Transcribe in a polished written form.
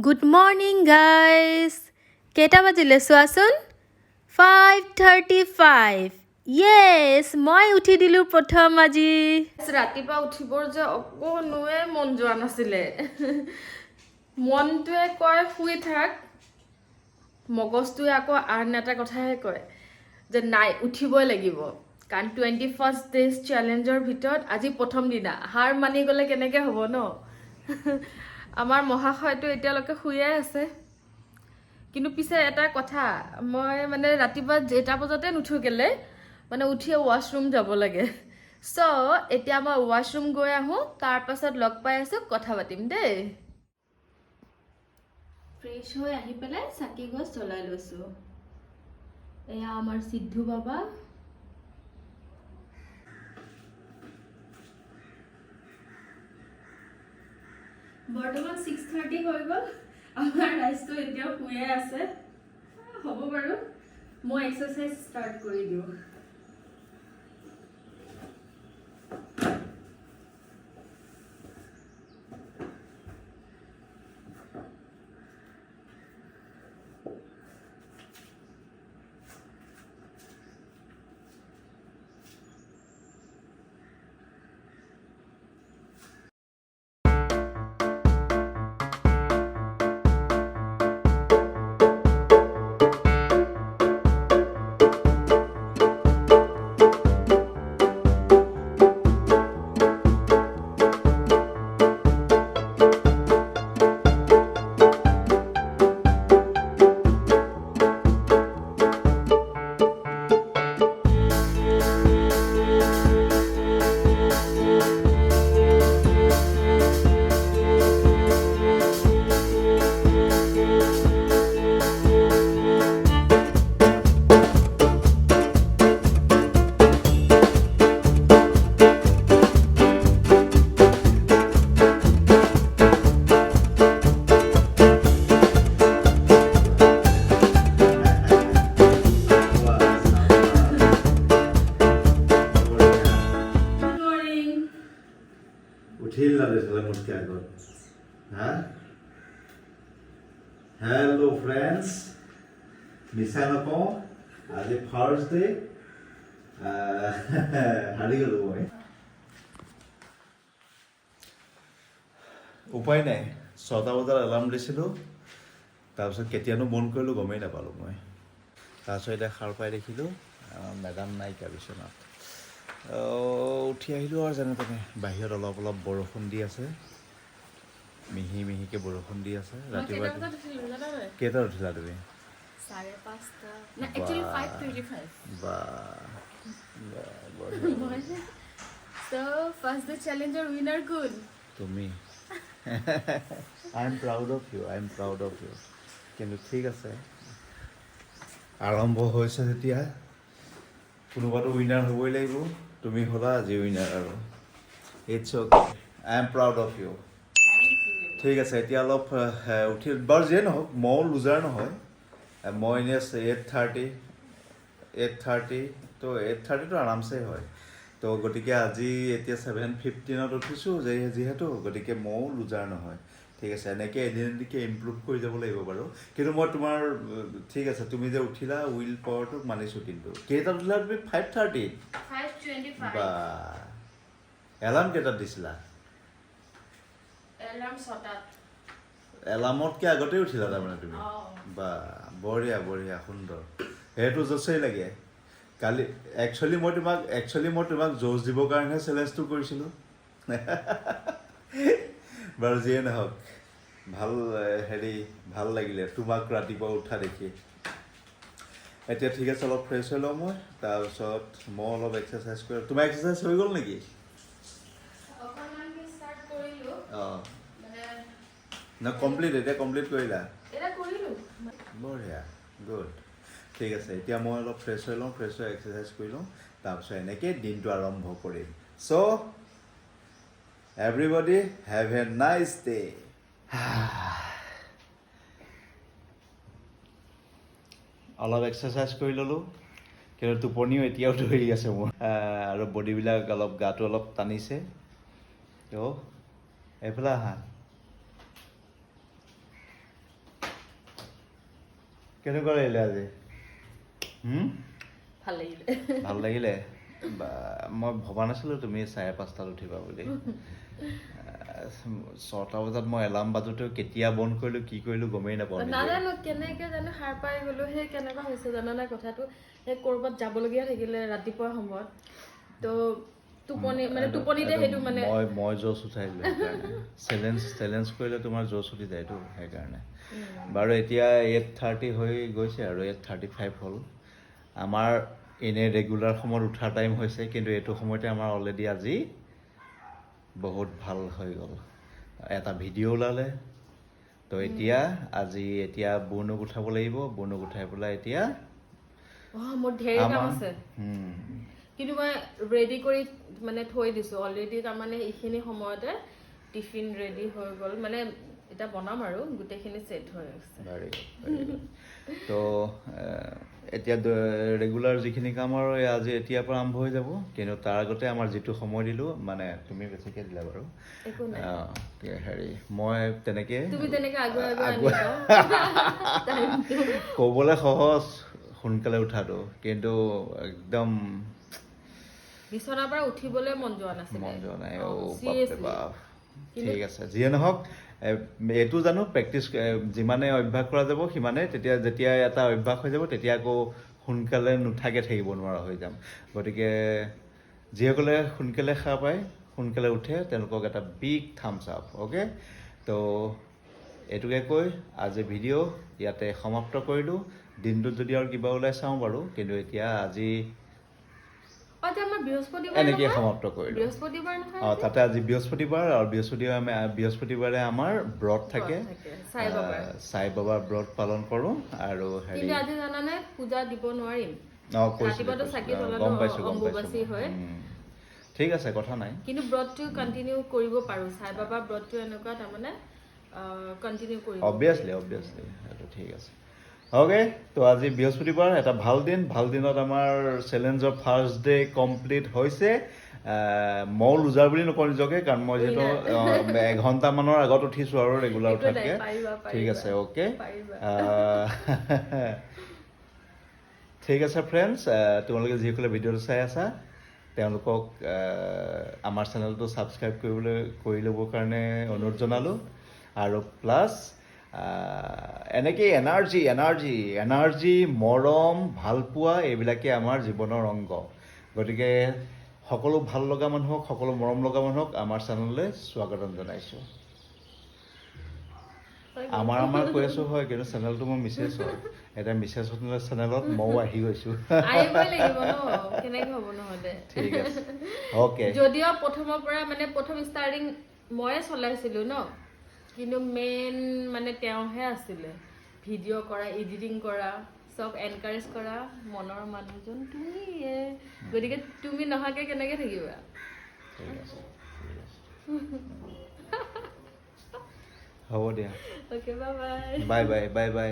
Good morning, guys. কেইটা বাজিলে চোৱাচোন 5:35. Yes, মই উঠি দিলোঁ প্ৰথম আজি ৰাতিপুৱা উঠিবৰ যে অকণোৱে মন যোৱা নাছিলে মনটোৱে কয় শুই থাক মগজটোৱে আকৌ আন এটা কথাহে কয় যে নাই উঠিবই লাগিব কাৰণ 21st ডেজ চেলেঞ্জৰ ভিতৰত আজি প্ৰথম দিনা হাৰ মানি গ'লে কেনেকৈ হ'ব ন আমাৰ মহাশয়টো এতিয়ালৈকে শুইয়ে আছে কিন্তু পিছে এটা কথা মই মানে ৰাতিপুৱা যেটা বজাতে নুঠো কেলে মানে উঠিয়ে ৱাশৰুম যাব লাগে সো এতিয়া মই ৱাশৰুম গৈ আহোঁ তাৰ পাছত লগ পাই আছোঁ কথা পাতিম দেই ফ্ৰেছ হৈ আহি পেলাই চাকি গছ জ্বলাই লৈছোঁ এয়া আমাৰ সিদ্ধু বাবা বৰ্তমান 6:30 হৈ গ'ল আমাৰ ৰাইজটো এতিয়াও শুয়ে আছে হ'ব বাৰু মই এক্সাৰসাইজ ষ্টাৰ্ট কৰি দিওঁ Hello friends, Misanako, আজি ফাৰ্স্ট ডে হাৰিয়ে গেল মই উপায় নাই 6টা বজাত এলাৰ্ম দিছিলোঁ তাৰপিছত কেতিয়ানো মন কৰিলোঁ গমেই নাপালোঁ মই তাৰপিছত এতিয়া সাৰ পাই দেখিলোঁ মেডাম নাইকিয়া বিচনাত উঠি আহিলোঁ আৰু যেনে তেনে বাহিৰত অলপ অলপ বৰষুণ দি আছে মিহি মিহিকে বৰষুণ দি আছে ৰাতিপুৱা কেইটাত উঠিলা তুমি 5:30 না একচুয়ালি 5:25 বা so first the challenger winner good তুমি I am proud of you কিন্তু ঠিক আছে আৰম্ভ হৈছে যেতিয়া কোনোবাটো উইনাৰ হ'বই লাগিব তুমি হ'লা আজি উইনাৰ আৰু it's okay I am proud of you ঠিক আছে এতিয়া অলপ উঠি বাৰু যিয়ে নহওক মই লুজাৰ নহয় মই এনেই 8:30 তো 8:30 তো আৰামছে হয় তো গতিকে আজি এতিয়া 7:15 উঠিছোঁ যিহেতু গতিকে ময়ো লুজাৰ নহয় ঠিক আছে এনেকৈ এদিনকে ইমপ্ৰুভ কৰি যাব লাগিব বাৰু কিন্তু মই তোমাৰ ঠিক আছে তুমি যে উঠিলা উইল পাৱাৰটো মানিছোঁ কিন্তু কেইটাত উঠিলা তুমি 5:30 বা এলাৰ্ম কেইটাত দিছিলা এলাৰ্মতকৈ আগতেই উঠিলা তাৰমানে তুমি বা বঢ়িয়া বঢ়িয়া সুন্দৰ সেইটো জচেই লাগে কালি একচুৱেলি মই তোমাক জোচ দিবৰ কাৰণেহে চেলেঞ্জটো কৰিছিলোঁ বাৰু যিয়ে নহওক ভাল লাগিলে তোমাক ৰাতিপুৱা উঠা দেখি এতিয়া ঠিক আছে অলপ ফ্ৰেছ হৈ লওঁ মই তাৰপিছত মই অলপ এক্সাৰচাইজ কৰিম তোমাৰ এক্সাৰচাইজ হৈ গ'ল নেকি অঁ না কমপ্লিট কৰিলা বঢ়িয়া গুড ঠিক আছে এতিয়া মই অলপ ফ্ৰেছ হৈ লওঁ ফ্ৰেছ হৈ এক্সাৰচাইজ কৰি লওঁ তাৰপিছত এনেকৈ দিনটো আৰম্ভ কৰিম so' everybody have a nice day অলপ এক্সাৰচাইজ কৰি ল'লোঁ কিন্তু টোপনিও এতিয়াও ধৰি আছে মোৰ আৰু বডিবিলাক অলপ গাটো অলপ টানিছে তো এইফালে আহা কেনেকুৱা লাগিলে আজি ভাল লাগিলে ভাল লাগিলে বা মই ভবা নাছিলোঁ তুমি 5:30 উঠিবা বুলি 6টা বজাত মই এলাৰ্ম বাজোতেও কেতিয়া বন্ধ কৰিলোঁ কি কৰিলোঁ গমেই নাপাওঁ নাজানো কেনেকে জানো সাৰ পাই গ'লো সেই কেনেকুৱা হৈছে জানানে কথাটো সেই ক'ৰবাত যাবলগীয়া থাকিলে ৰাতিপুৱা সময়ত তো টোপনি মানে টোপনিতে সেইটো মানে মই জোচ উঠাই দিলোঁ চেলেঞ্জ কৰিলে তোমাৰ জোচ উঠি যায়তো সেইকাৰণে বাৰু এতিয়া 8:30 হৈ গৈছে আৰু 8:35 হ'ল আমাৰ এনেই ৰেগুলাৰ সময়ত উঠাৰ টাইম হৈছে কিন্তু এইটো সময়তে আমাৰ অলৰেডি আজি বহুত ভাল হৈ গ'ল এটা ভিডিঅ' ওলালে তো এতিয়া বনুক উঠাব লাগিব বনুক উঠাই পেলাই এতিয়া মোৰ ঢেৰ কাম আছে কিন্তু মই ৰেডি কৰি মানে থৈ দিছোঁ অলৰেডি তাৰমানে এইখিনি সময়তে টিফিন ৰেডি হৈ গ'ল মানে এতিয়া বনাম আৰু গোটেইখিনি ছেট হৈ আছে তো এতিয়া ৰেগুলাৰ যিখিনি কাম আৰু আজি এতিয়াৰ পৰা আৰম্ভ হৈ যাব কিন্তু তাৰ আগতে আমাৰ যিটো সময় দিলোঁ মানে তুমি বেছিকৈ দিলা বাৰু হেৰি মই তেনেকৈ ক'বলৈ সহজ সোনকালে উঠাটো কিন্তু একদম বিছনাৰ পৰা উঠিবলৈ মন যোৱা নাই বাপ ঠিক আছে যিয়ে নহওক এইটো জানো প্ৰেক্টিচ যিমানে অভ্যাস কৰা যাব সিমানে যেতিয়া এটা অভ্যাস হৈ যাব তেতিয়া আকৌ সোনকালে নুঠাকে থাকিব নোৱাৰা হৈ যাম গতিকে যিসকলে সোনকালে সাৰ পায় সোনকালে উঠে তেওঁলোকক এটা বিগ থামছ আপ অ'কে তো এইটোকে কৈ আজি ভিডিঅ' ইয়াতে সমাপ্ত কৰিলোঁ দিনটোত যদি আৰু কিবা ওলাই চাওঁ বাৰু কিন্তু এতিয়া আজি এনেকৈ সমাপ্ত কৰিলোঁ তাতে আজি বৃহস্পতিবাৰ আৰু বৃহস্পতিবাৰে আমাৰ ব্ৰত থাকে সাই বাবাৰ ব্ৰত পালন কৰোঁ আৰু হেৰি গম পাইছোঁ ঠিক আছে কথা নাই কিন্তু ব্ৰতটো কণ্টিনিউ কৰিব পাৰোঁ সাই বাবা ব্ৰতটো এনেকুৱা তাৰমানে কণ্টিনিউ কৰিব অবভিয়াছলি সেইটো ঠিক আছে অ'কে তো আজি বৃহস্পতিবাৰ এটা ভাল দিনত আমাৰ চেলেঞ্জৰ ফাৰ্ষ্ট ডে কমপ্লিট হৈছে মই লুজাৰ বুলি নকওঁ নিজকে কাৰণ মই যিহেতু এঘণ্টামানৰ আগত উঠিছোঁ আৰু ৰেগুলাৰ উঠাতকৈ ঠিক আছে অ'কে ঠিক আছে ফ্ৰেণ্ডছ তোমালোকে যিসকলে ভিডিঅ'টো চাই আছা তেওঁলোকক আমাৰ চেনেলটো ছাবস্ক্ৰাইব কৰি ল'বৰ কাৰণে অনুৰোধ জনালোঁ আৰু প্লাছ এনেকেই এনাৰ্জি মৰম ভালপোৱা এইবিলাকে আমাৰ জীৱনৰ অংগ গতিকে সকলো ভাল লগা মানুহক সকলো মৰম লগা মানুহক আমাৰ চেনেললৈ স্বাগতম জনাইছোঁ আমাৰ কৈ আছোঁ হয় কিন্তু চেনেলটো মোৰ মিছেছ হয় এতিয়া মিছেছ চেনেলত ময়ো আহি গৈছোঁ ঠিক আছে অ'কে যদিও প্ৰথমৰ পৰা মানে প্ৰথম ষ্টাৰ্টিং ময়ে চলাইছিলোঁ ন কিন্তু মেইন মানে তেওঁহে আছিলে ভিডিঅ' কৰা এডিটিং কৰা চব এনকাৰেজ কৰা মনৰ মানুহজন তুমিয়ে গতিকে তুমি নহাকে কেনেকে থাকিবা হ'ব দিয়া অ'কে বাই বাই